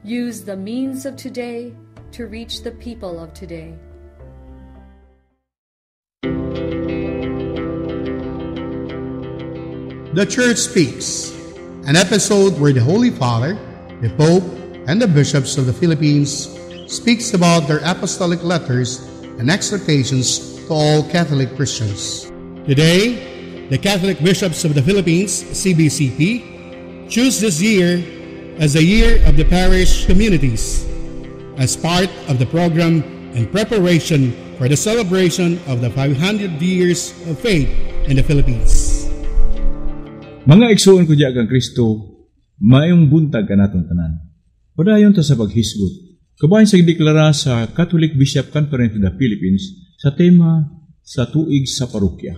Use the means of today to reach the people of today. The Church Speaks, an episode where the Holy Father, the Pope, and the bishops of the Philippines speaks about their apostolic letters and exhortations to all Catholic Christians. Today, the Catholic Bishops of the Philippines, CBCP, choose this year as the Year of the Parish Communities as part of the program in preparation for the celebration of the 500 years of faith in the Philippines. Mga igsoon ko diya kang Kristo, maayong buntag ka natong tanan. Padayon ta sa paghisgot. Kabahin sa gideklara sa Catholic Bishop Conference of the Philippines sa tema sa tuig sa parokya.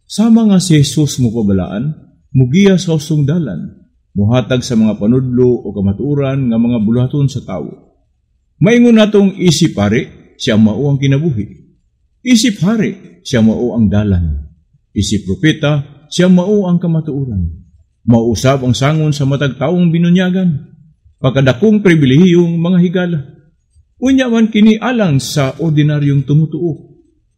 Sama nga si Jesus mo pabalaan, mugiya sa usong dalan, muhatag sa mga panudlo o kamatuoran nga mga buluhaton sa tawo. Maingon natong isip hari, siya mao ang kinabuhi. Isip hari, siya mao ang dalan. Isip propeta, siya mao ang kamatuoran. Mausab ang sangon sa matag taong binunyagan. Pagkadakong pribilehiyong mga higala. Unya man kini alang sa ordinaryong tumutuo.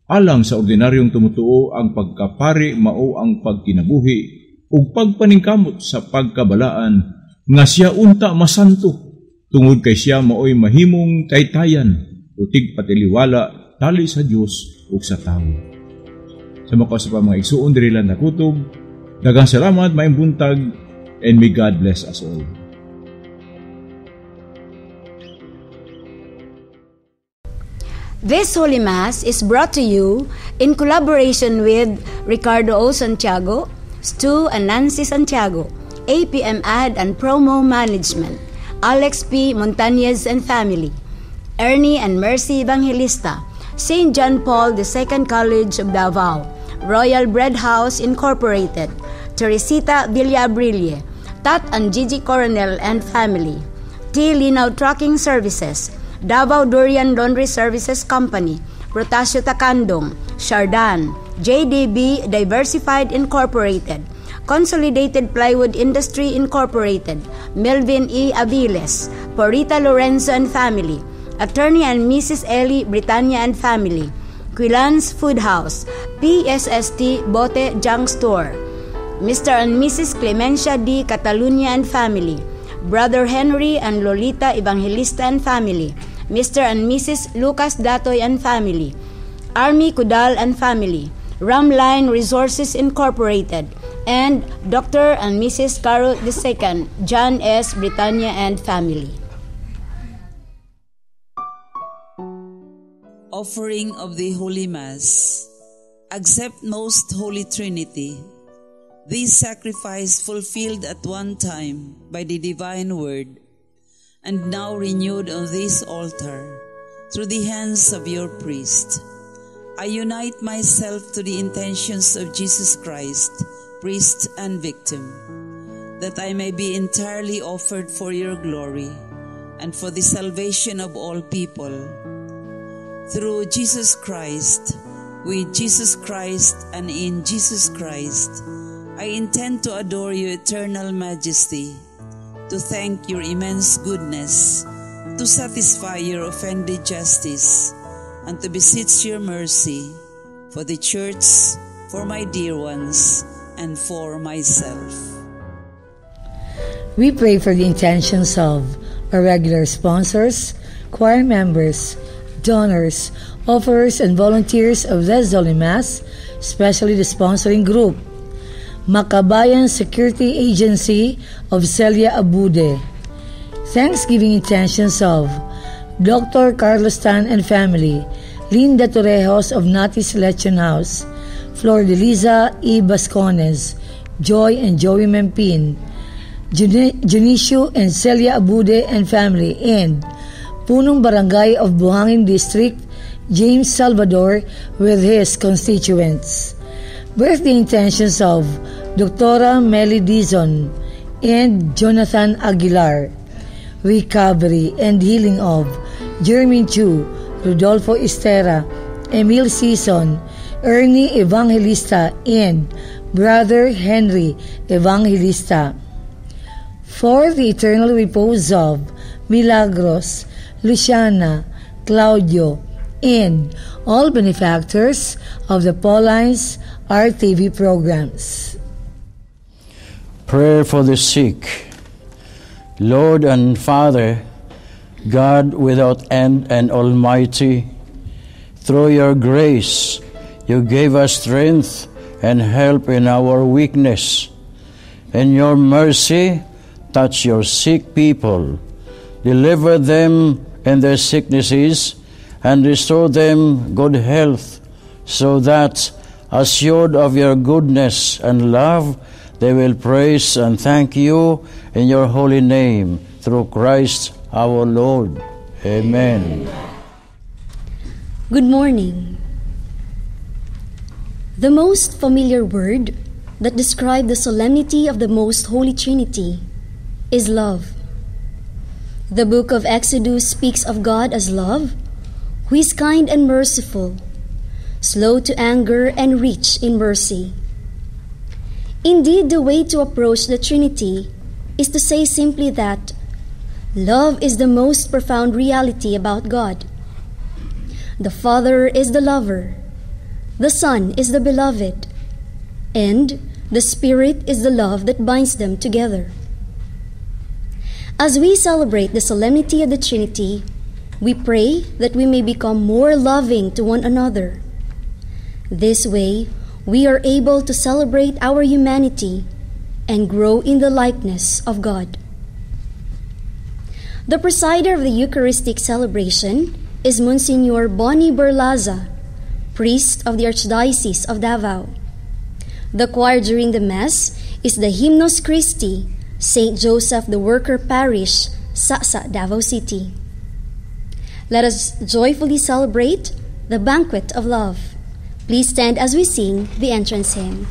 Alang sa ordinaryong tumutuo ang pagkapari mao ang pagkinabuhi ug pagpaningkamot sa pagkabalaan nga siya unta masanto tungod kay siya maoy mahimong taytayan utig patiliwala tali sa Dios ug sa tawo. Sa mga mga igsuon diri lang nakutob. Daghang salamat, maayong buntag, and may God bless us all. This Holy Mass is brought to you in collaboration with Ricardo O. Santiago, Stu and Nancy Santiago, APM Ad and Promo Management, Alex P. Montañez and Family, Ernie and Mercy Evangelista, St. John Paul II College of Davao, Royal Bread House Incorporated, Teresita Villabrille, Tat and Gigi Coronel and Family, T. Linaw Trucking Services, Davao Durian Laundry Services Company, Protasio Takandong, Shardan, JDB Diversified Incorporated, Consolidated Plywood Industry Incorporated, Melvin E. Aviles, Porita Lorenzo and Family, Attorney and Mrs. Ellie Britannia and Family, Quilans Food House, PSST Bote Junk Store, Mr. and Mrs. Clemencia D. Catalunya and Family, Brother Henry and Lolita Evangelista and Family, Mr. and Mrs. Lucas Datoy and Family, Army Kudal and Family, Ramline Resources Incorporated, and Dr. and Mrs. Carol II, John S. Britannia and Family. Offering of the Holy Mass. Accept Most Holy Trinity. This sacrifice fulfilled at one time by the divine word, and now renewed on this altar through the hands of your priest. I unite myself to the intentions of Jesus Christ, priest and victim, that I may be entirely offered for your glory and for the salvation of all people. Through Jesus Christ, with Jesus Christ, and in Jesus Christ, I intend to adore your eternal majesty, to thank your immense goodness, to satisfy your offended justice, and to beseech your mercy for the Church, for my dear ones, and for myself. We pray for the intentions of our regular sponsors, choir members, donors, offerers, and volunteers of this Holy Mass, especially the sponsoring group, Makabayan Security Agency of Celia Abude. Thanksgiving intentions of Dr. Carlos Tan and Family, Linda Torrejos of Natis Selection House, Flor de Liza E. Bascones, Joy and Joey Mempin, Junicio and Celia Abude and Family, and Punong Barangay of Buhangin District, James Salvador, with his constituents. Birthday intentions of Dr. Melly Dizon and Jonathan Aguilar. Recovery and healing of Jermaine Chu, Rodolfo Estera, Emil Sison, Ernie Evangelista, and Brother Henry Evangelista. For the eternal repose of Milagros, Luciana, Claudio, and all benefactors of the Paulines RTV programs. Prayer for the sick. Lord and Father, God without end and almighty, through your grace, you gave us strength and help in our weakness. In your mercy, touch your sick people, deliver them in their sicknesses, and restore them good health, so that, assured of your goodness and love, they will praise and thank you in your holy name, through Christ our Lord. Amen. Good morning. The most familiar word that describes the solemnity of the Most Holy Trinity is love. The book of Exodus speaks of God as love, who is kind and merciful, slow to anger and rich in mercy. Indeed, the way to approach the Trinity is to say simply that love is the most profound reality about God. The Father is the lover, the Son is the beloved, and the Spirit is the love that binds them together. As we celebrate the solemnity of the Trinity, we pray that we may become more loving to one another. This way, we are able to celebrate our humanity and grow in the likeness of God. The presider of the Eucharistic celebration is Monsignor Bonnie Berlaza, priest of the Archdiocese of Davao. The choir during the Mass is the Hymnus Christi, St. Joseph the Worker Parish, Sasa, Davao City. Let us joyfully celebrate the banquet of love. Please stand as we sing the entrance hymn.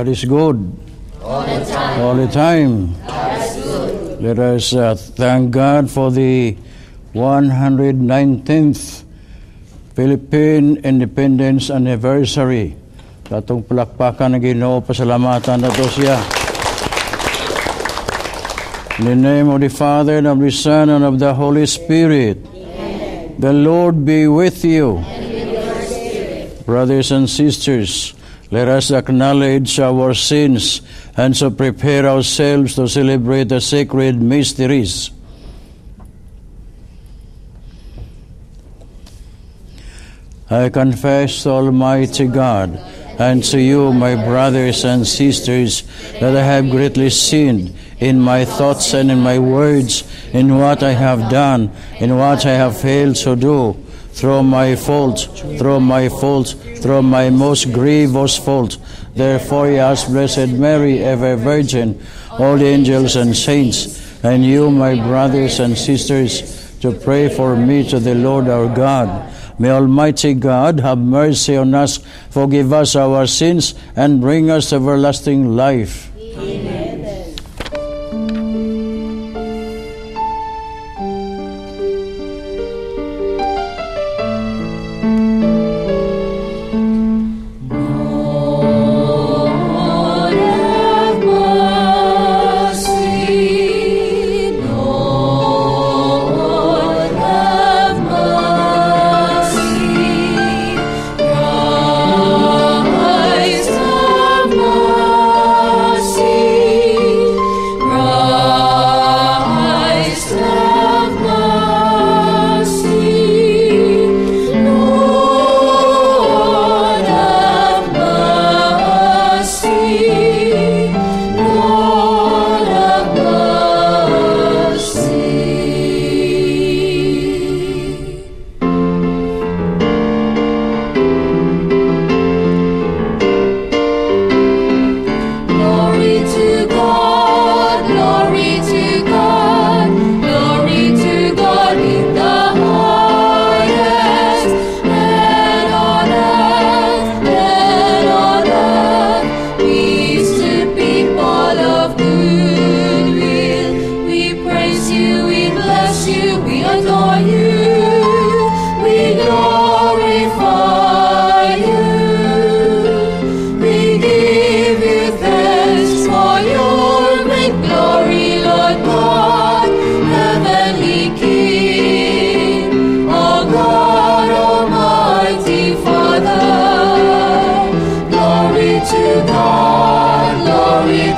God is good. All the time. All the time. God is good. Let us thank God for the 119th Philippine Independence Anniversary. Katong palakpakan na Ginoo, pasalamatan na to siya. In the name of the Father, and of the Son, and of the Holy Spirit. Amen. The Lord be with you. And with your spirit. Brothers and sisters, let us acknowledge our sins and so prepare ourselves to celebrate the sacred mysteries. I confess to Almighty God and to you, my brothers and sisters, that I have greatly sinned in my thoughts and in my words, in what I have done, in what I have failed to do, through my fault, through my most grievous fault. Therefore I ask Blessed Mary, ever Virgin, all the angels and saints, and you, my brothers and sisters, to pray for me to the Lord our God. May Almighty God have mercy on us, forgive us our sins, and bring us to everlasting life. Amen. Lord,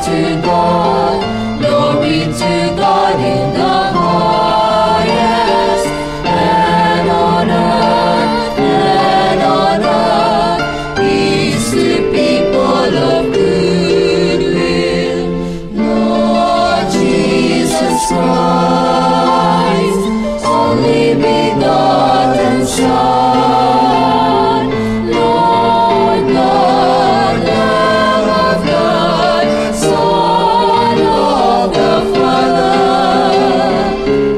to God, glory to God in the highest, and on earth, peace to people of good will. Lord Jesus Christ, only begotten Son, Lord God, Lamb of God, Son of the Father,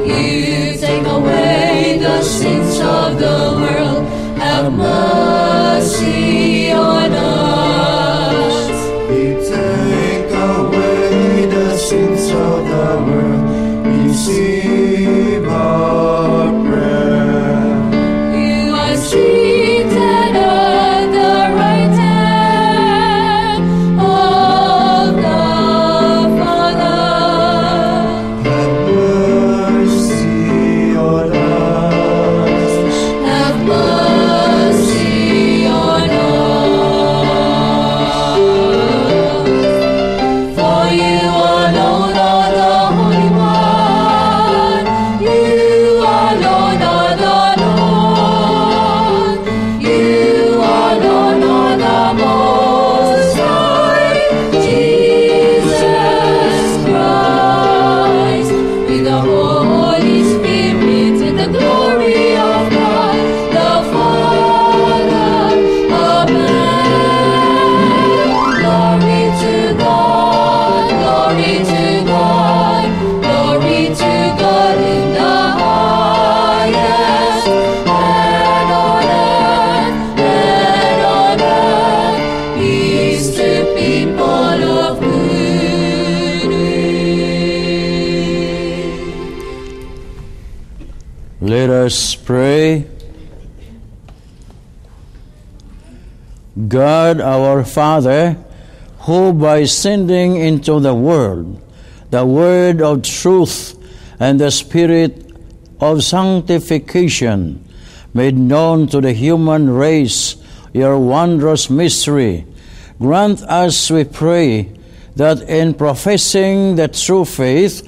you take away the sins of the world, have mercy on us. You take away the sins of the world, receive our prayer. You are seated at the right hand of the Father. Have mercy on us. Have mercy on us. For you alone are the Holy One. You alone are the Lord. You alone are the Most High. Jesus Christ, with the Holy Spirit, in the glory of God the Father. Amen. Glory to God, glory to God, glory to God in the highest, and on earth, peace to people of good will. Let us pray. God our Father, who by sending into the world the word of truth and the spirit of sanctification, made known to the human race your wondrous mystery, grant us, we pray, that in professing the true faith,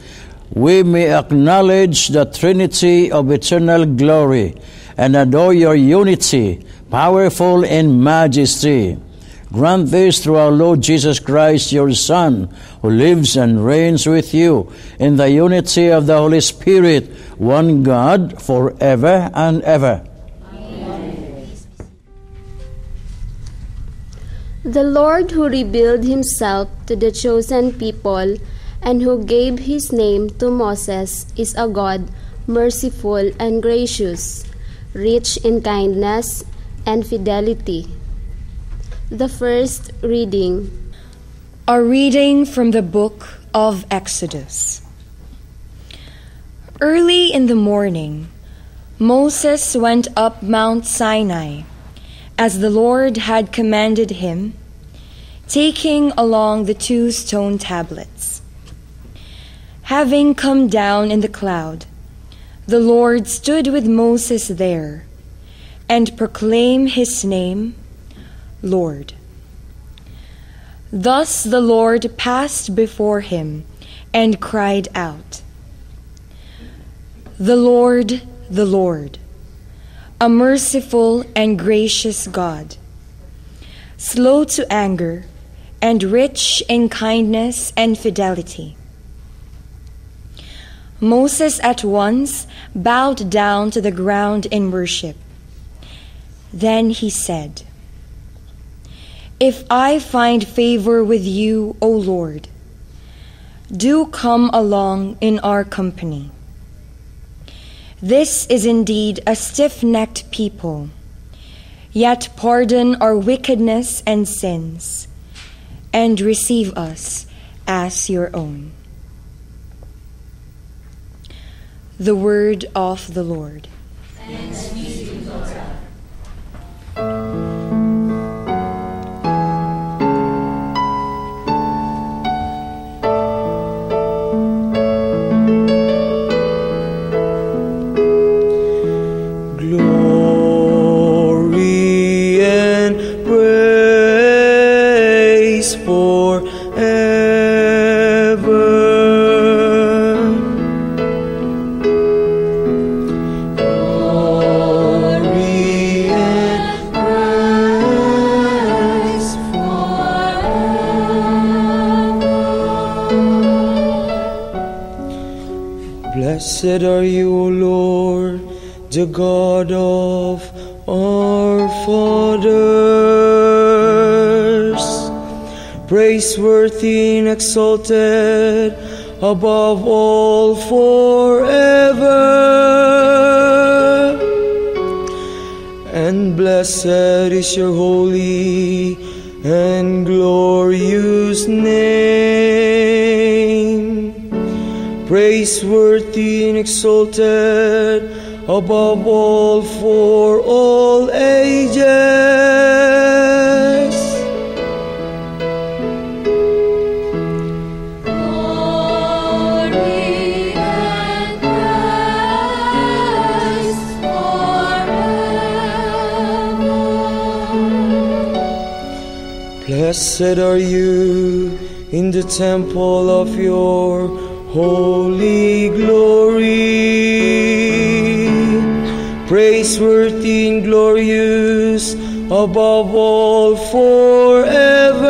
we may acknowledge the Trinity of eternal glory and adore your unity, powerful in majesty. Grant this through our Lord Jesus Christ, your Son, who lives and reigns with you in the unity of the Holy Spirit, one God, forever and ever. The Lord who revealed himself to the chosen people and who gave his name to Moses is a God merciful and gracious, rich in kindness and fidelity. The first reading. A reading from the book of Exodus. Early in the morning, Moses went up Mount Sinai, as the Lord had commanded him, taking along the 2 stone tablets. Having come down in the cloud, the Lord stood with Moses there, and proclaimed his name, Lord. Thus the Lord passed before him and cried out, the Lord, a merciful and gracious God, slow to anger and rich in kindness and fidelity. Moses at once bowed down to the ground in worship. Then he said, If I find favor with you, O Lord, do come along in our company. This is indeed a stiff-necked people, yet pardon our wickedness and sins, and receive us as your own. The word of the Lord. Thanks be to God. Glory and praise forever Blessed are you, O Lord, the God of our fathers, praiseworthy and exalted above all forever. And blessed is your holy and glorious name, praiseworthy and exalted above all for all ages. Glory and praise forever. Blessed are you in the temple of your holy glory, praiseworthy and glorious above all forever.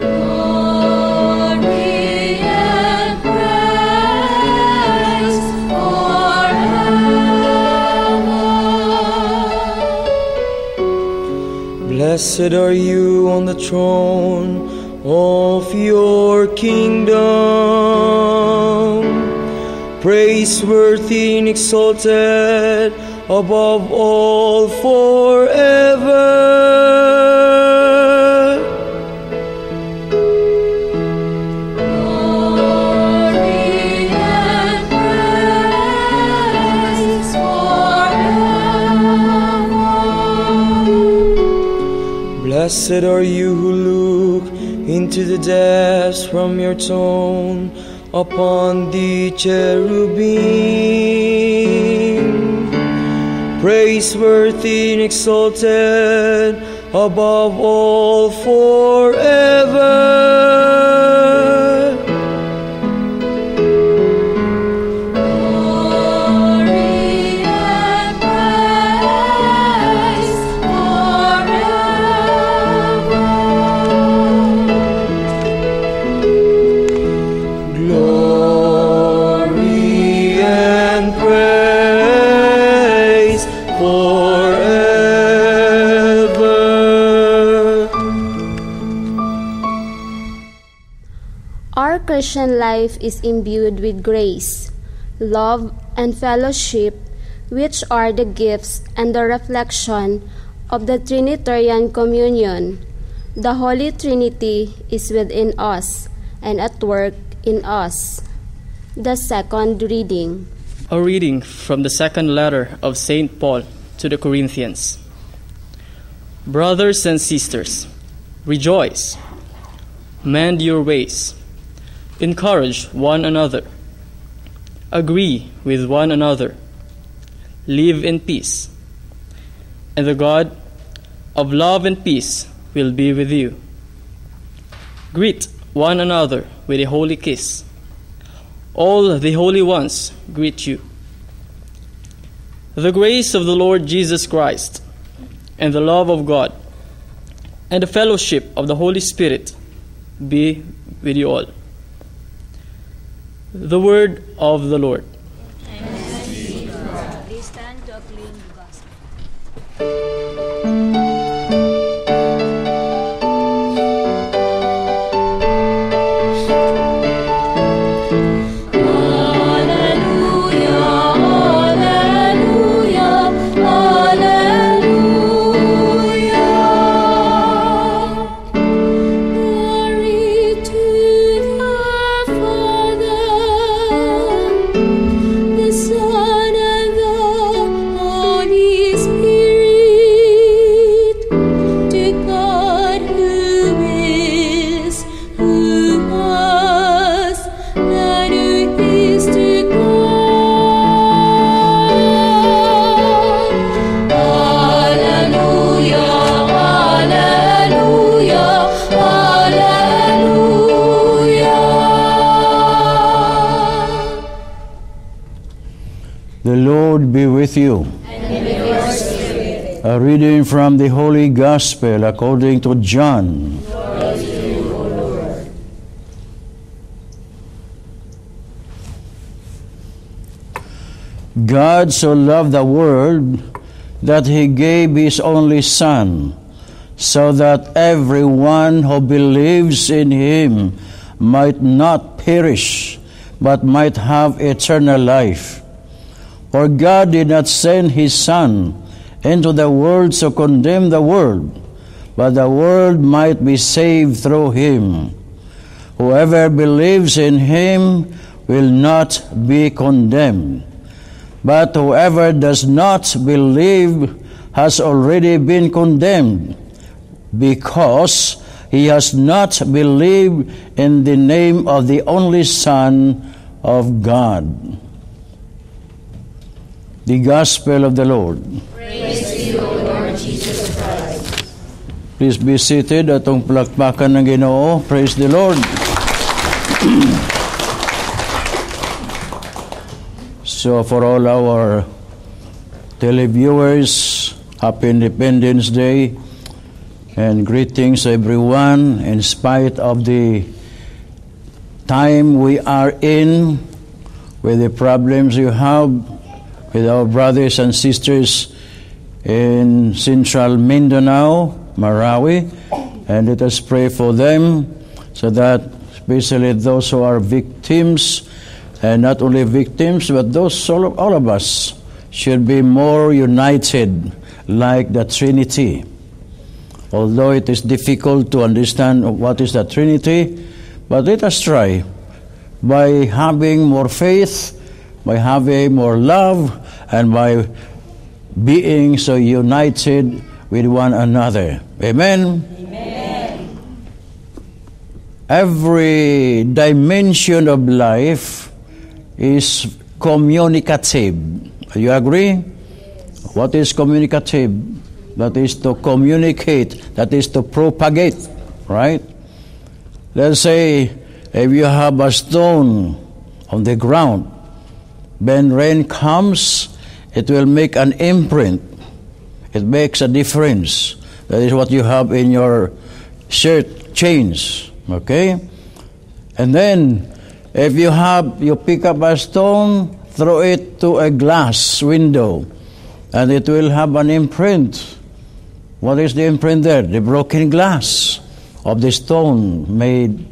Glory and praise forever. Blessed are you on the throne of your kingdom, praiseworthy and exalted above all forever. Glory and praise forever. Blessed are you who look into the depths from your throne upon the cherubim, praiseworthy and exalted above all forever. Glory and praise forever. Glory and praise forever. Our Christian life is imbued with grace, love, and fellowship, which are the gifts and the reflection of the Trinitarian communion. The Holy Trinity is within us and at work in us. The second reading. A reading from the second letter of St. Paul to the Corinthians. Brothers and sisters, rejoice, mend your ways, encourage one another, agree with one another, live in peace, and the God of love and peace will be with you. Greet one another with a holy kiss. All the holy ones greet you. The grace of the Lord Jesus Christ, and the love of God, and the fellowship of the Holy Spirit be with you all. The word of the Lord. Please stand to acclaim the gospel. The Lord be with you. And with your spirit. A reading from the Holy Gospel according to John. Glory to you, O Lord. God so loved the world that He gave His only Son, so that everyone who believes in Him might not perish, but might have eternal life. For God did not send His Son into the world to condemn the world, but the world might be saved through Him. Whoever believes in Him will not be condemned, but whoever does not believe has already been condemned, because he has not believed in the name of the only Son of God. The Gospel of the Lord. Praise to you, O Lord Jesus Christ. Please be seated. Atong palakpakan ng Ginoo. Praise the Lord. So for all our televiewers, Happy Independence Day, and greetings everyone in spite of the time we are in, with the problems you have with our brothers and sisters in Central Mindanao, Marawi, and let us pray for them, so that especially those who are victims, and not only victims, but those, all of us should be more united like the Trinity. Although it is difficult to understand what is the Trinity, but let us try by having more faith, by having more love, and by being so united with one another. Amen? Amen. Every dimension of life is communicative. You agree? What is communicative? That is to communicate, that is to propagate, right? Let's say if you have a stone on the ground, when rain comes, it will make an imprint. It makes a difference. That is what you have in your shirt chains, okay? And then if you pick up a stone, throw it to a glass window, and it will have an imprint. What is the imprint there? The broken glass of the stone made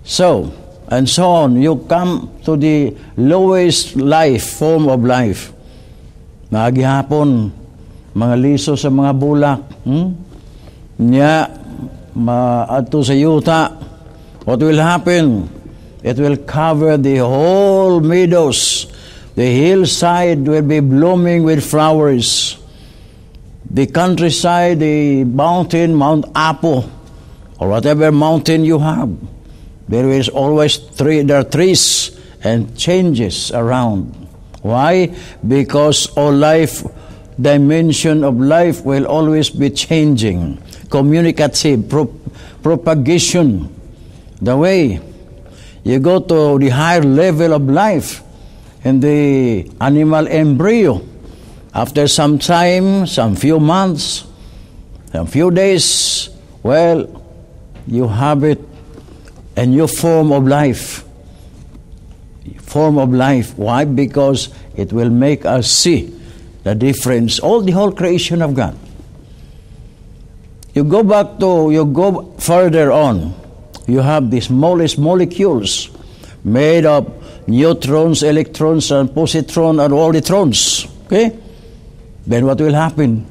so, and so on. You come to the lowest form of life. Nagihapon, mga liso sa mga bulak. Nya, maadto sa yuta. What will happen? It will cover the whole meadows. The hillside will be blooming with flowers. The countryside, the mountain, Mount Apo, or whatever mountain you have, there is always there are trees and changes around. Why? Because all life, dimension of life will always be changing. Communicative, propagation. The way you go to the higher level of life in the animal embryo, after some time, some few months, some few days, well, you have it, a new form of life. Form of life. Why? Because it will make us see the difference, the whole creation of God. You go further on, you have the smallest molecules made of neutrons, electrons, and positrons, and all the trons. Okay? Then what will happen?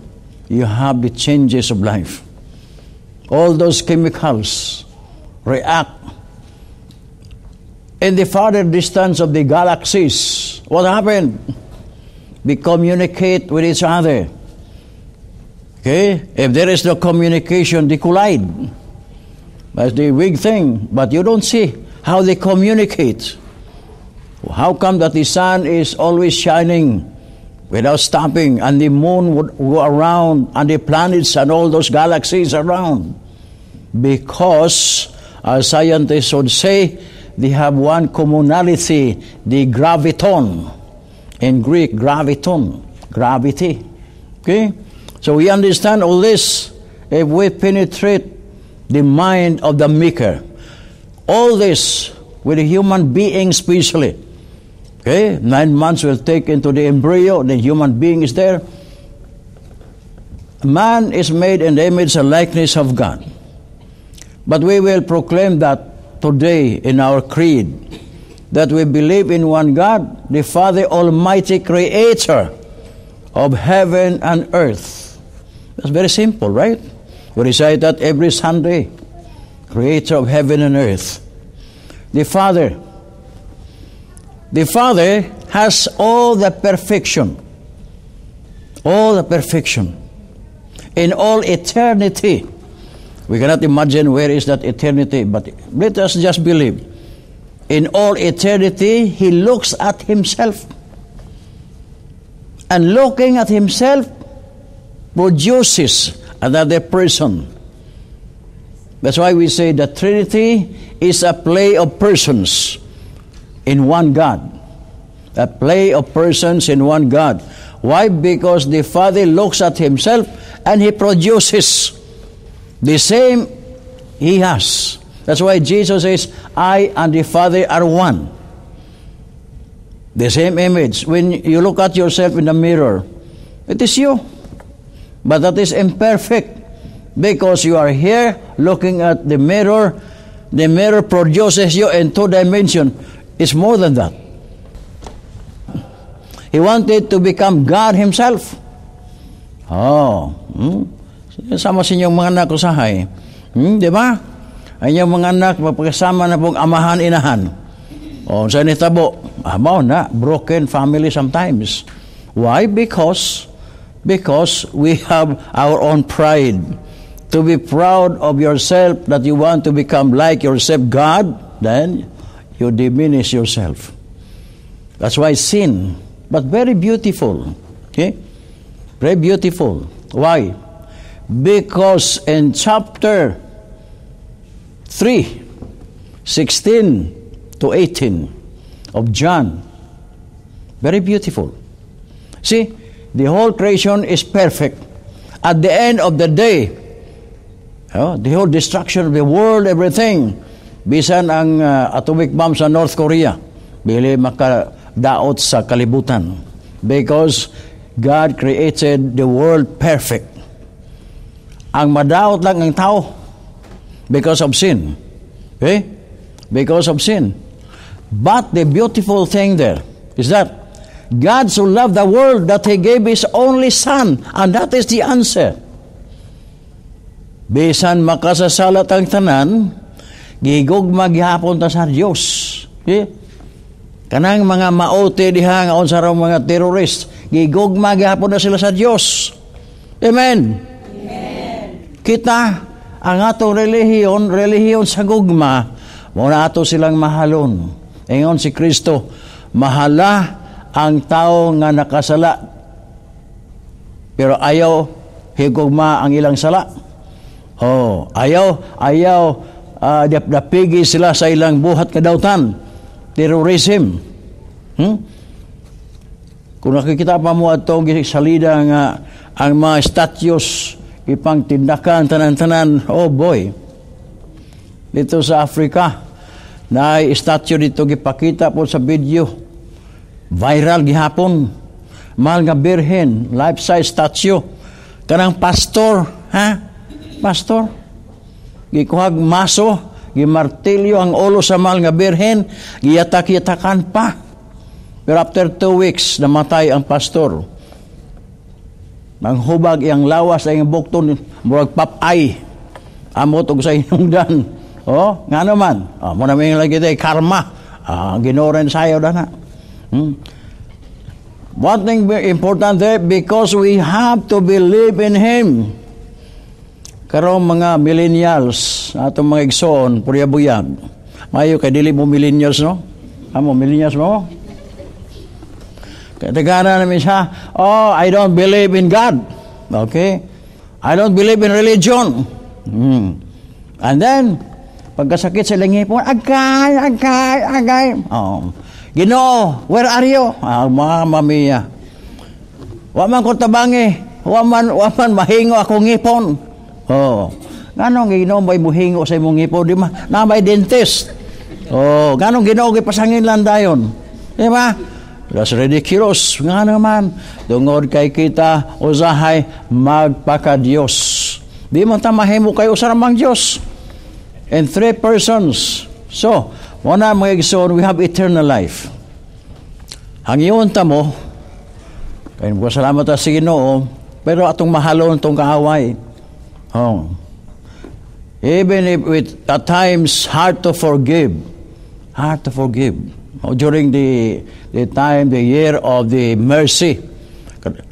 You have the changes of life. All those chemicals react. In the farther distance of the galaxies, what happened? They communicate with each other. Okay? If there is no communication, they collide. That's the big thing. But you don't see how they communicate. How come that the sun is always shining without stopping, and the moon would go around, and the planets and all those galaxies around? Because, as scientists would say, they have one commonality, the graviton. In Greek, graviton, gravity. Okay? So we understand all this if we penetrate the mind of the Maker. All this with a human being especially. Okay, 9 months will take into the embryo, the human being is there. Man is made in the image and likeness of God. But we will proclaim that today in our creed, that we believe in one God, the Father Almighty, Creator of heaven and earth. That's very simple, right? We recite that every Sunday. Creator of heaven and earth. The Father has all the perfection. All the perfection. In all eternity. We cannot imagine where is that eternity, but let us just believe. In all eternity, He looks at Himself. And looking at Himself produces another person. That's why we say the Trinity is a play of persons in one God. A play of persons in one God. Why? Because the Father looks at Himself and He produces the same He has. That's why Jesus says, I and the Father are one. The same image. When you look at yourself in the mirror, it is you. But that is imperfect. Because you are here looking at the mirror produces you in 2 dimensions. It's more than that. He wanted to become God Himself. Sama sa inyong mga anak usahay. Di ba? Ang inyong mga anak, mapagkasama na pong amahan, inahan. Sa nitabo, broken family sometimes. Why? Because we have our own pride. To be proud of yourself that you want to become like yourself, God, then you diminish yourself. That's why sin, but very beautiful. Okay? Very beautiful. Why? Because in chapter 3, 16 to 18 of John, very beautiful. See, the whole creation is perfect. At the end of the day, the whole destruction of the world, everything, bisan ang atomic bomb sa North Korea, bili makadaot sa kalibutan. Because God created the world perfect. Ang madaot lang ang tao because of sin. Okay? Because of sin. But the beautiful thing there is that God so loved the world that He gave His only Son, and that is the answer. Bisan makasasalat ang tanan, gigugma gihapon ta sa Dios. Okay? Kanang mga maote diha nga unsa raw mga terrorist, gigugma gihapon na sila sa Dios. Amen. Amen. Kita ang atong relihiyon sa gugma, mo na ato silang mahalon. Ingon si Kristo, mahala ang tao nga nakasala, pero ayaw higugma ang ilang sala. Ayaw dapigi sila sa ilang buhat kadautan. Terrorism. Kung nakikita pa mo atong salida nga ang mga statues ipang tindakan tanan-tanan, oh boy. Dito sa Africa, na statue dito gipakita po sa video. Viral gihapon. Mahal nga birhen, life-size statue. Kanang pastor, pastor, gikuhag maso, gimartilyo ang ulo sa mahal nga birhen, giyatak-yatakan pa. Pero after 2 weeks, namatay ang pastor. Nang hubag iyang lawas sa iyang bukton, murag papay. Amot og sa inungdan. Nga naman. Muna may lagi tayo, karma. Ginoren sayo na na. One thing important there, because we have to believe in Him. Karong mga millennials, atong mga igsoon, purya-buyag. Mayo kay dili mo millennials, no? Amo millennials mo? Katagana namin siya, I don't believe in God. Okay? I don't believe in religion. And then, pagkasakit sa langipon, agay. Ginoo, where are you? Mama mia. Waman ko tabangi. Waman mahingo akong ngipon. Ganong Ginoo may muhingo sa imong ngipon, di ba? Na may dentist. Ganong Ginoo gipasangin lang dayon. Di ba? That's ridiculous. Nga naman, tungod kay kita, usahay, magpaka-Diyos. Di man tamahimo kayo usaramang Diyos. And 3 persons. So, muna mga igsoon, we have eternal life. Ang iyon mo, kaya salamat sa Ginoo, pero atong mahalon itong kaaway. Oh. Even if at times hard to forgive. Hard to forgive. During the time, the year of the mercy.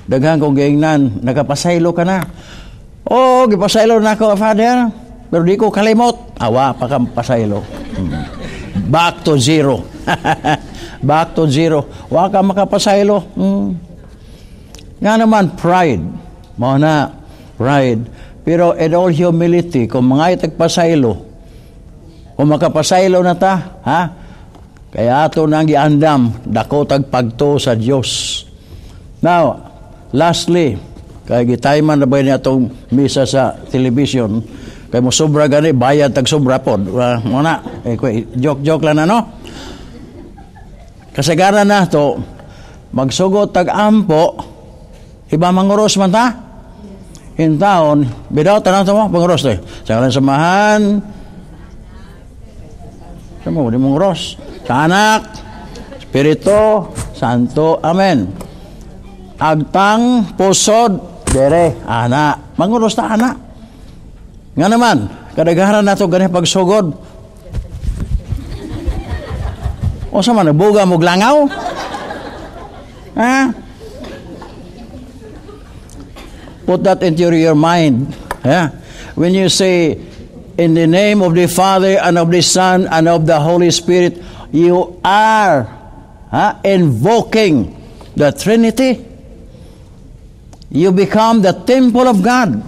Daghang kong gaingnan, nakapasaylo ka na. Oh, gipasaylo na ako, Father. Pero di ko kalimot. Awa, pakapasaylo. Back to zero. Back to zero. Wa ka makapasaylo. Nga naman, pride. Mo na, pride. Pero in all humility, kung mga itagpasaylo, kung makapasaylo na ta, ha? Kaya ato nang giandam, dako tagpagto sa Dios. Now, lastly, kaya gitayman na ba niya itong misa sa television, kaya mo sobra gani, bayad tag sobra po. Muna, joke lang na, no? Kasagaran na to, magsugot tag-ampo, iba manguros man ta? In taon, bidaw, tanong mo, manguros to. Sa kalang samahan, sa mo, di manguros. Sa anak, Espiritu Santo, Amen. Agtang, pusod, dere, anak. Manguros ta, anak. Nga naman, kadagaran na ito ganyan pagsugod. O sa man, buga mo glangaw? Ha? Put that into your mind. Yeah. When you say, in the name of the Father and of the Son and of the Holy Spirit, you are invoking the Trinity. You become the temple of God,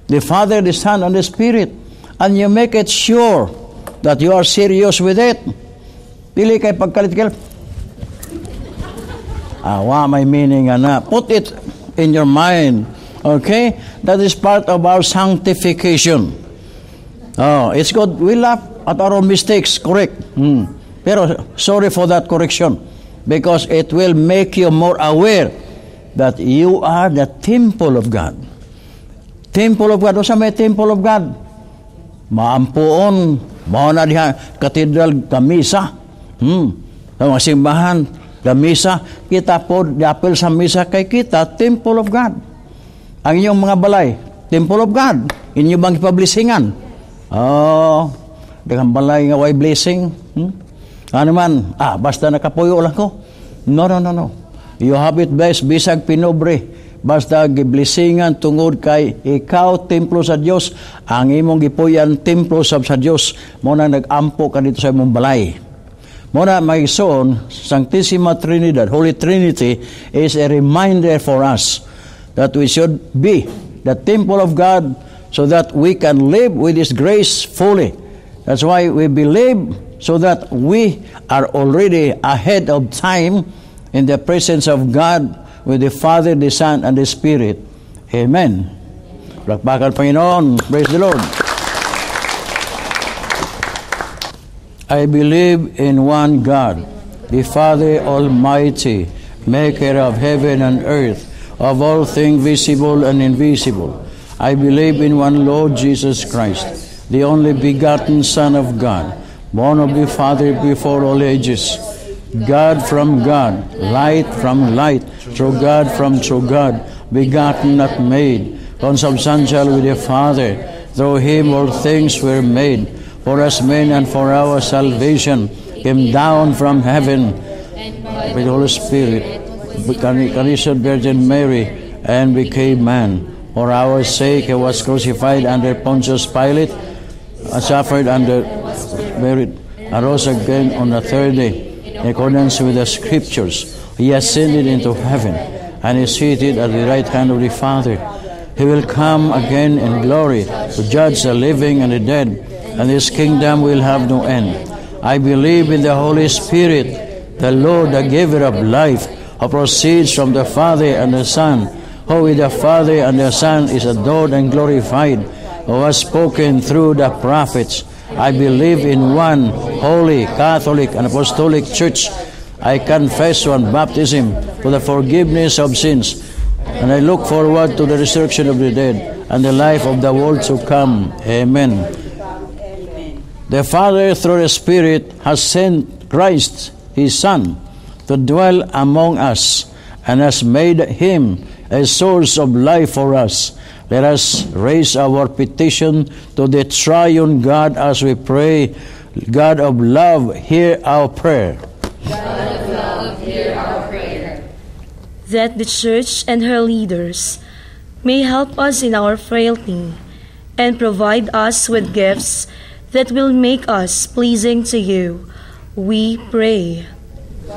the Father, the Son, and the Spirit. And you make it sure that you are serious with it. Dili kay pagkalit-kalit. May meaning na. Put it in your mind. Okay? That is part of our sanctification. Oh, it's good. We laugh at our own mistakes. Correct. Pero sorry for that correction. Because it will make you more aware that you are the temple of God. Temple of God. O sa may temple of God? Maampuon. Mauna diha katedral kamisa. Sa mga simbahan kamisa. Kita po diapel sa misa kay kita, temple of God. Ang inyong mga balay, temple of God. Inyo bang ipablisingan? Daghang balay nga way blessing. Ano man, basta nakapuyo lang ko. No. You have it best, bisag pinobre. Basta giblisingan tungod kay ikaw, templo sa Dios. Ang imong gipuyan, templo sa Dios. Muna nag-ampo ka dito sa imong balay. Muna magigsoon, Sanctissima Trinidad, Holy Trinity, is a reminder for us that we should be the temple of God so that we can live with His grace fully. That's why we believe so that we are already ahead of time in the presence of God with the Father, the Son, and the Spirit. Amen. Palakpakan Panginoon. Praise the Lord. I believe in one God, the Father Almighty, maker of heaven and earth, of all things visible and invisible. I believe in one Lord Jesus Christ, the only begotten Son of God, born of the Father before all ages, God from God, light from light, true God from true God, begotten not made, consubstantial with the Father. Through Him all things were made. For us men and for our salvation came down from heaven with the Holy Spirit, conceived Virgin Mary, and became man. For our sake He was crucified under Pontius Pilate, suffered under merit, arose again on the third day, in accordance with the Scriptures. He ascended into heaven, and is seated at the right hand of the Father. He will come again in glory to judge the living and the dead, and His kingdom will have no end. I believe in the Holy Spirit, the Lord, the giver of life, who proceeds from the Father and the Son, who with the Father and the Son is adored and glorified, who has spoken through the prophets. I believe in one holy, Catholic, and Apostolic Church. I confess one baptism for the forgiveness of sins, and I look forward to the resurrection of the dead and the life of the world to come. Amen. The Father, through the Spirit, has sent Christ, His Son, to dwell among us, and has made Him a source of life for us. Let us raise our petition to the triune God as we pray. God of love, hear our prayer. God of love, hear our prayer. That the Church and her leaders may help us in our frailty and provide us with gifts that will make us pleasing to you, we pray.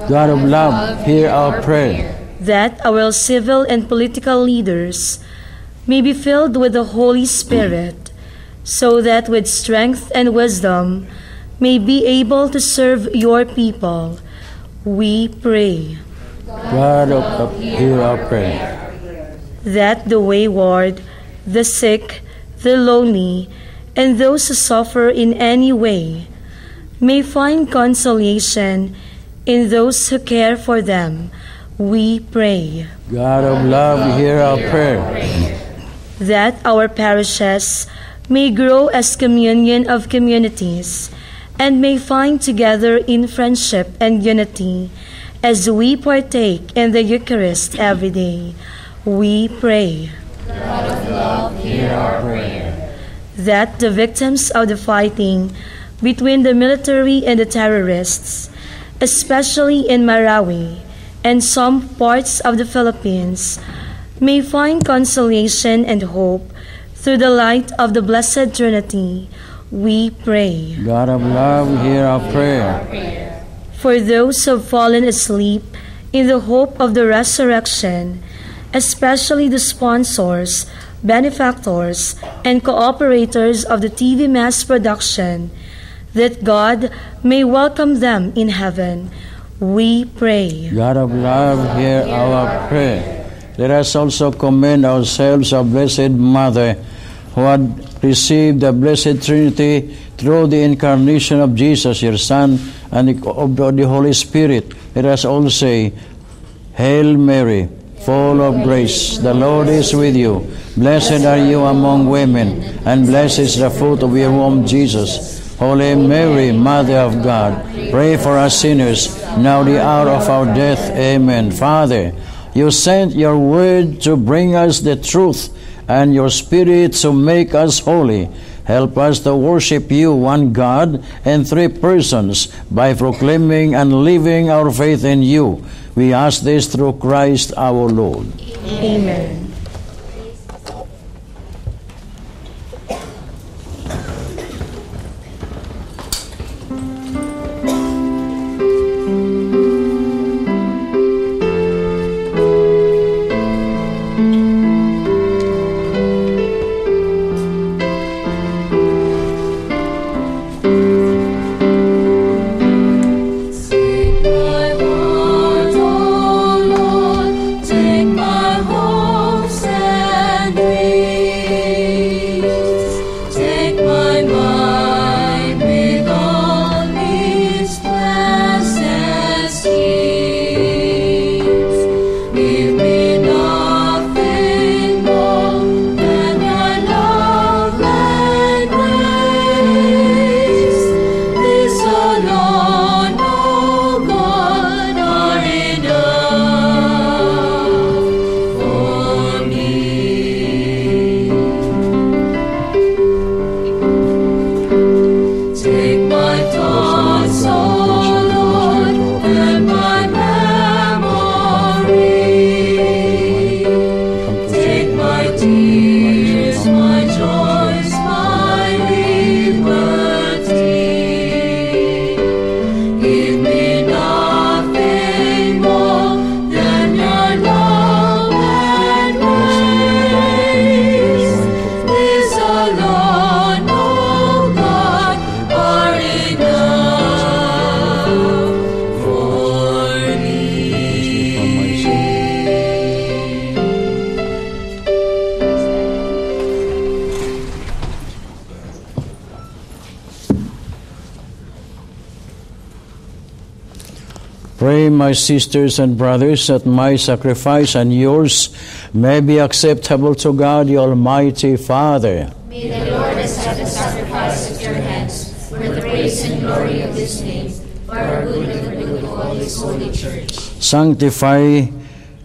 God of love, hear our prayer. That our civil and political leaders may be filled with the Holy Spirit, so that with strength and wisdom may be able to serve your people, we pray. God of love, hear our prayer. That the wayward, the sick, the lonely, and those who suffer in any way may find consolation in those who care for them, we pray. God of love, hear our prayer. That our parishes may grow as communion of communities and may find together in friendship and unity as we partake in the Eucharist every day, we pray. God of love, hear our prayer. That the victims of the fighting between the military and the terrorists, especially in Marawi and some parts of the Philippines, may find consolation and hope through the light of the Blessed Trinity, we pray. God of love, hear our prayer. For those who have fallen asleep in the hope of the resurrection, especially the sponsors, benefactors, and cooperators of the TV mass production, that God may welcome them in heaven, we pray. God of love, hear our prayer. Let us also commend ourselves, our Blessed Mother, who had received the Blessed Trinity through the incarnation of Jesus, your Son, and of the Holy Spirit. Let us all say, Hail Mary, full of grace, the Lord is with you. Blessed are you among women, and blessed is the fruit of your womb, Jesus. Holy Mary, Mother of God, pray for us sinners, now the hour of our death. Amen. Father, you sent your word to bring us the truth, and your Spirit to make us holy. Help us to worship you, one God, and three persons, by proclaiming and living our faith in you. We ask this through Christ our Lord. Amen. My heart, oh Lord, take my whole Pray, my sisters and brothers, that my sacrifice and yours may be acceptable to God, the Almighty Father. May the Lord accept the sacrifice at your hands for the praise and glory of His name, for our good and the good of all His holy church. Sanctify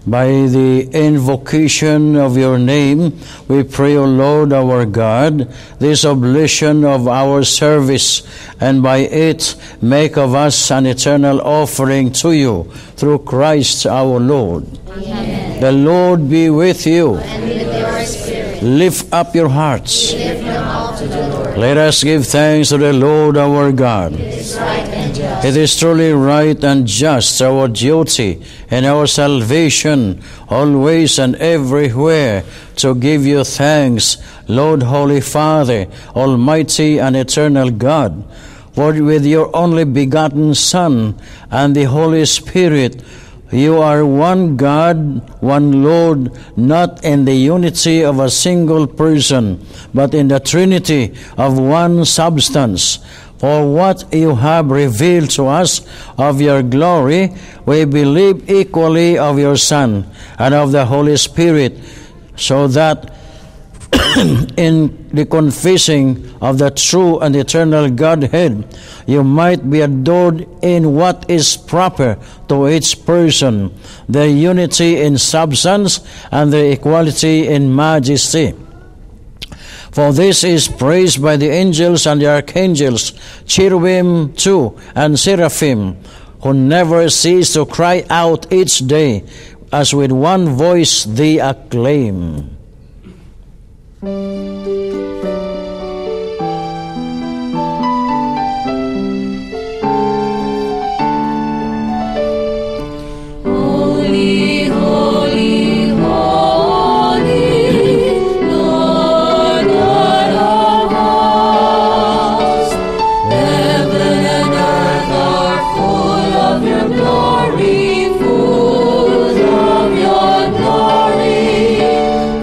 by the invocation of your name, we pray, O Lord our God, this oblation of our service, and by it make of us an eternal offering to you, through Christ our Lord. Amen. The Lord be with you. And with your spirit. Lift up your hearts. We lift them up to the Lord. Let us give thanks to the Lord our God. It is right and just. It is truly right and just, our duty and our salvation, always and everywhere, to give you thanks, Lord, Holy Father, Almighty and Eternal God. For with your only begotten Son and the Holy Spirit, you are one God, one Lord, not in the unity of a single person, but in the Trinity of one substance. For what you have revealed to us of your glory, we believe equally of your Son and of the Holy Spirit, so that in the confessing of the true and eternal Godhead, you might be adored in what is proper to each person, the unity in substance and the equality in majesty. For this is praised by the angels and the archangels, cherubim too, and seraphim, who never cease to cry out each day, as with one voice they acclaim. Holy, holy, holy, Lord God of hosts. Heaven and earth are full of your glory, full of your glory.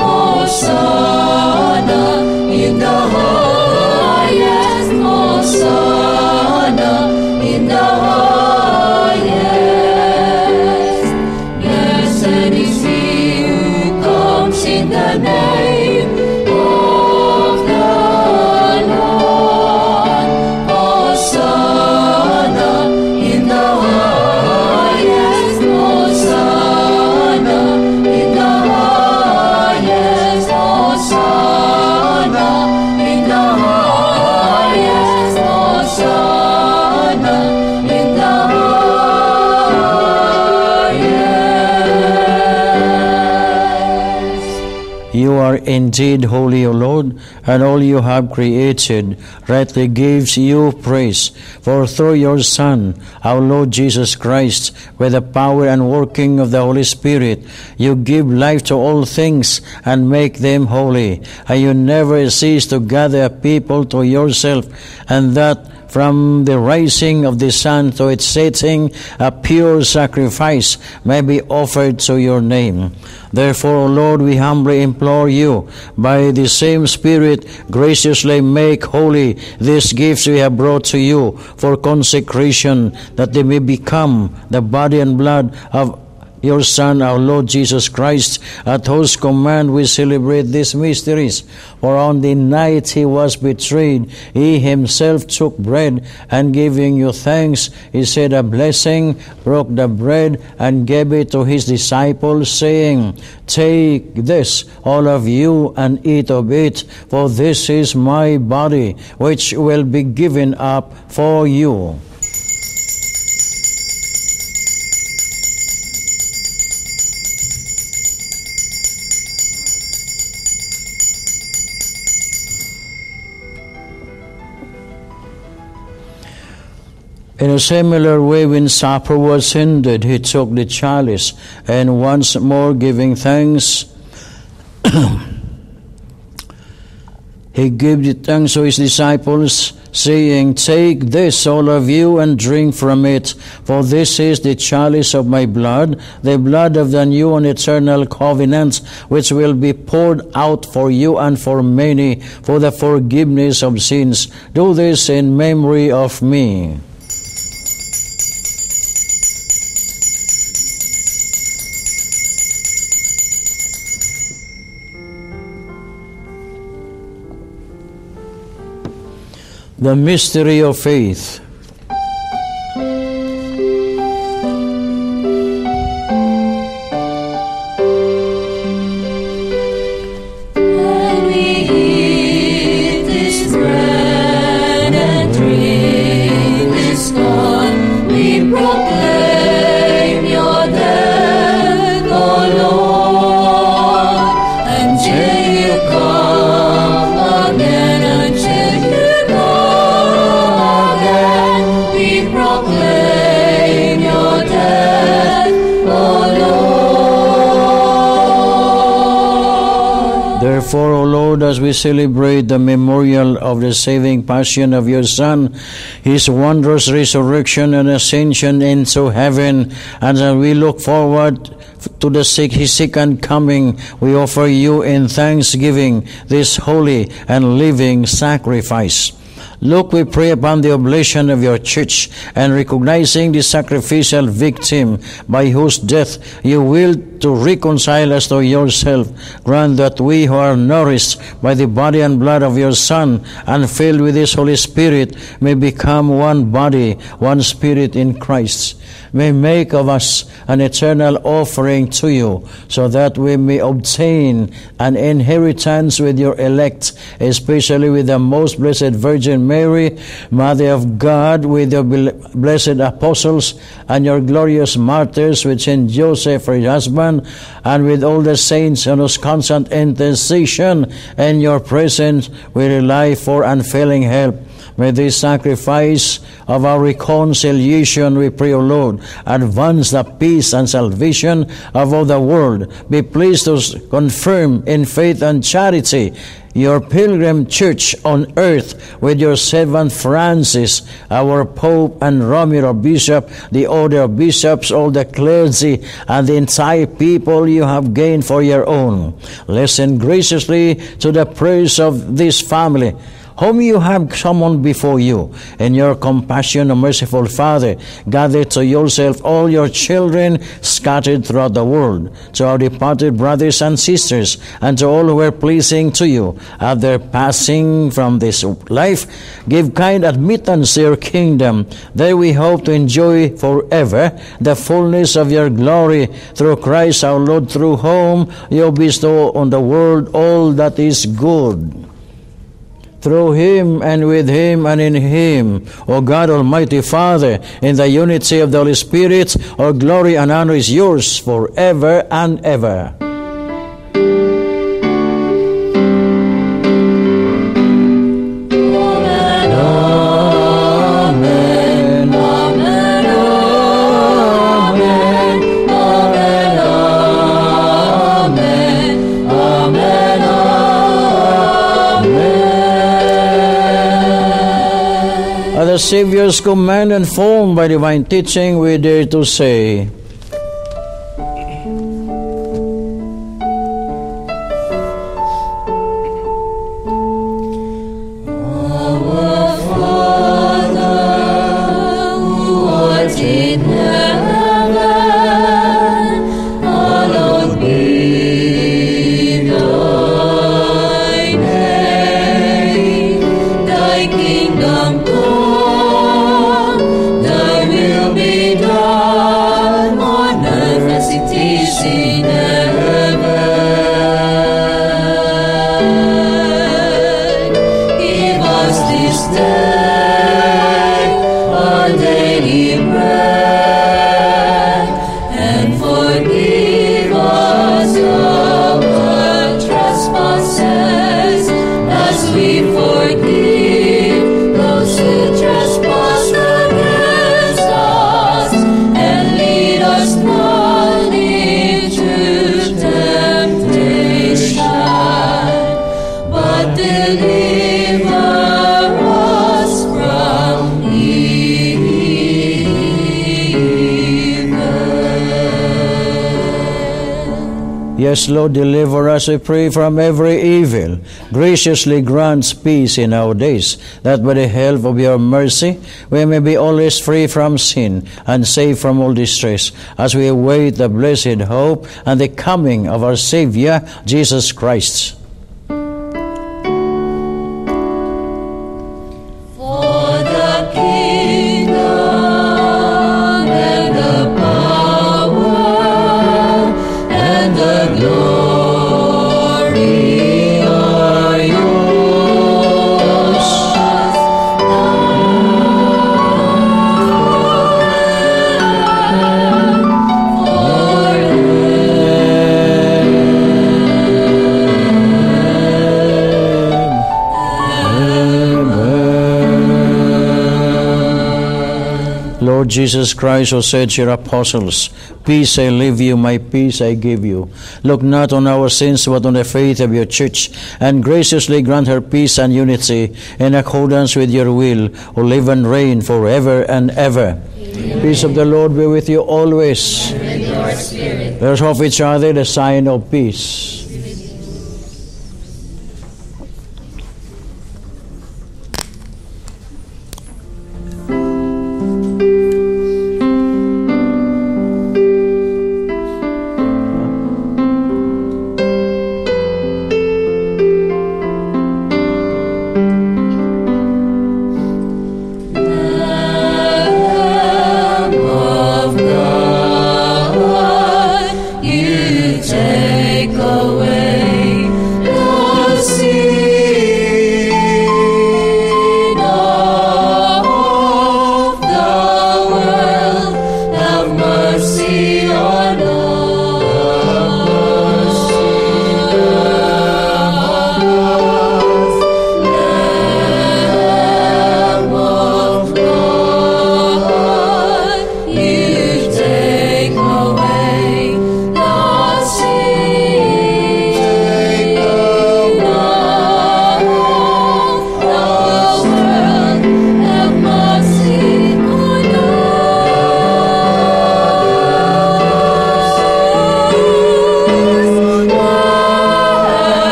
Hosanna in the highest, Hosanna in the highest. Blessed is he who comes in the name of the Lord. Hosanna in the highest, Hosanna in the highest, Hosanna in the highest, Hosanna in the highest. You are indeed holy, O Lord, and all you have created rightly gives you praise. For through your Son, our Lord Jesus Christ, with the power and working of the Holy Spirit, you give life to all things and make them holy. And you never cease to gather people to yourself, and that from the rising of the sun to its setting, a pure sacrifice may be offered to your name. Therefore, O Lord, we humbly implore you, by the same Spirit, graciously make holy these gifts we have brought to you for consecration, that they may become the body and blood of your Son, our Lord Jesus Christ, at whose command we celebrate these mysteries. For on the night he was betrayed, he himself took bread, and giving you thanks, he said a blessing, broke the bread, and gave it to his disciples, saying, Take this, all of you, and eat of it, for this is my body, which will be given up for you. In a similar way, when supper was ended, he took the chalice, and once more giving thanks, he gave the thanks to his disciples, saying, Take this, all of you, and drink from it, for this is the chalice of my blood, the blood of the new and eternal covenant, which will be poured out for you and for many, for the forgiveness of sins. Do this in memory of me. The mystery of faith. Therefore, O Lord, as we celebrate the memorial of the saving passion of your Son, His wondrous resurrection and ascension into heaven, and as we look forward to His second coming, we offer you in thanksgiving this holy and living sacrifice. Look, we pray, upon the oblation of your church, and recognizing the sacrificial victim by whose death you willed to reconcile us to yourself, grant that we who are nourished by the body and blood of your Son and filled with His Holy Spirit may become one body, one spirit in Christ. May make of us an eternal offering to you, so that we may obtain an inheritance with your elect, especially with the most blessed Virgin Mary, Mother of God, with your blessed apostles and your glorious martyrs, with Saint Joseph, her husband, and with all the saints on whose constant intercession in your presence we rely for unfailing help. May this sacrifice of our reconciliation, we pray, O Lord, advance the peace and salvation of all the world. Be pleased to confirm in faith and charity your pilgrim church on earth with your servant Francis, our Pope, and Romero Bishop, the order of bishops, all the clergy, and the entire people you have gained for your own. Listen graciously to the prayers of this family, whom you have summoned before you. In your compassion, O merciful Father, gather to yourself all your children scattered throughout the world, to our departed brothers and sisters, and to all who are pleasing to you. At their passing from this life, give kind admittance to your kingdom. There we hope to enjoy forever the fullness of your glory, through Christ our Lord, through whom you bestow on the world all that is good. Through Him, and with Him, and in Him, O God, Almighty Father, in the unity of the Holy Spirit, all glory and honor is yours forever and ever. The Savior's command, and formed by divine teaching, we dare to say, Our Father, who art in heaven, hallowed be thy name. Thy kingdom come. Yes, Lord, deliver us, we pray, from every evil. Graciously grant peace in our days, that by the help of your mercy we may be always free from sin and safe from all distress, as we await the blessed hope and the coming of our Savior, Jesus Christ. For Lord Jesus Christ, who said to your apostles, "Peace I leave you, my peace I give you," look not on our sins, but on the faith of your church, and graciously grant her peace and unity in accordance with your will, who live and reign forever and ever. Amen. Peace of the Lord be with you always. And with your spirit. Let us offer each other the sign of peace.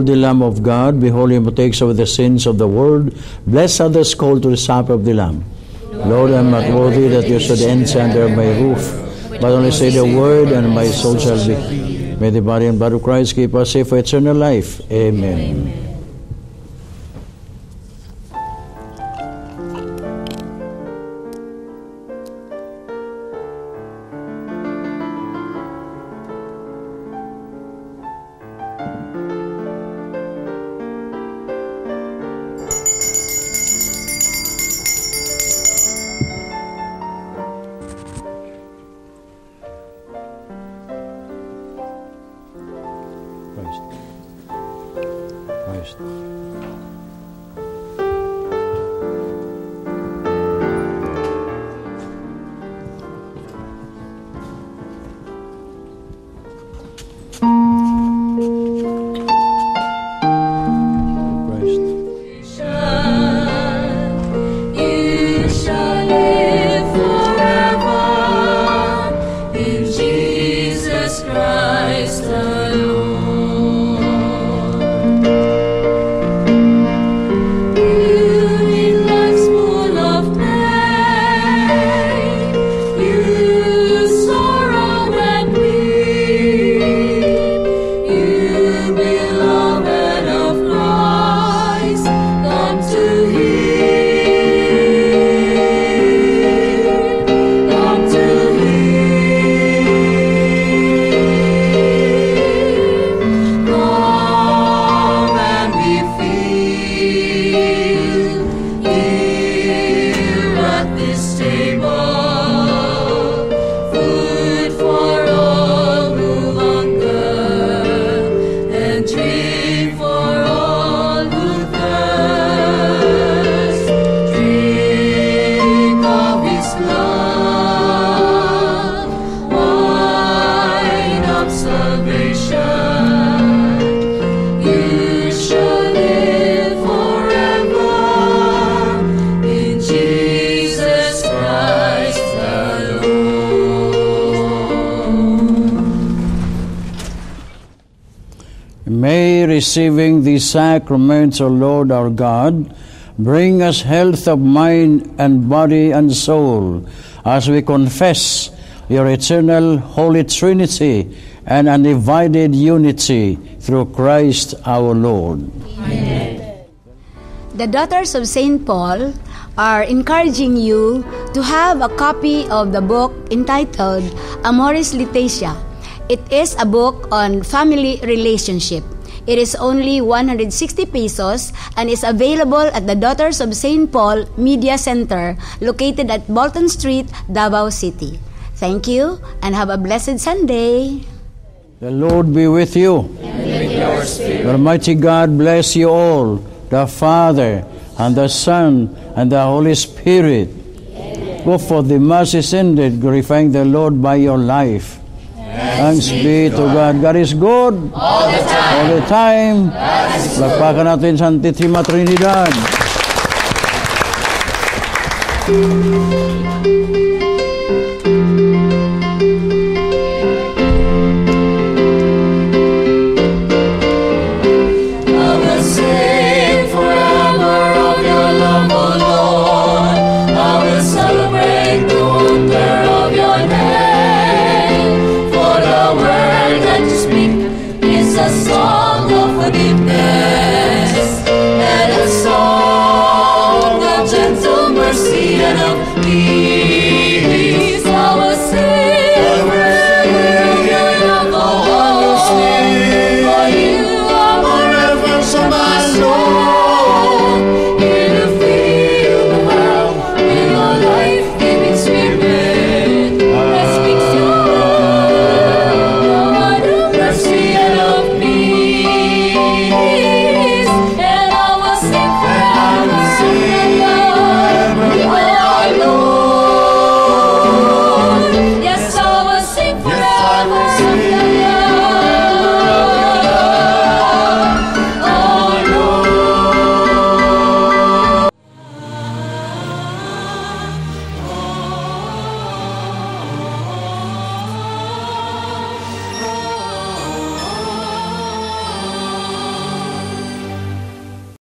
the Lamb of God, behold him who takes away the sins of the world. Blessed are those called to the supper of the Lamb. Lord, I am not worthy that you should enter under my roof, but only say the word, and my soul shall be. May the body and blood of Christ keep us safe for eternal life. Amen. Receiving these sacraments, O Lord our God, bring us health of mind and body and soul, as we confess your eternal Holy Trinity and undivided unity through Christ our Lord. Amen. The daughters of St. Paul are encouraging you to have a copy of the book entitled Amoris Laetitia. It is a book on family relationship. It is only 160 pesos and is available at the Daughters of St. Paul Media Center located at Bolton Street, Davao City. Thank you and have a blessed Sunday. The Lord be with you. And with your spirit. The Almighty God bless you all, the Father, and the Son, and the Holy Spirit. Amen. Go forth, the Mass is ended, glorifying the Lord by your life. Thanks be to God. God is good all the time. All the time. Lagpakan natin Santísima Trinidad.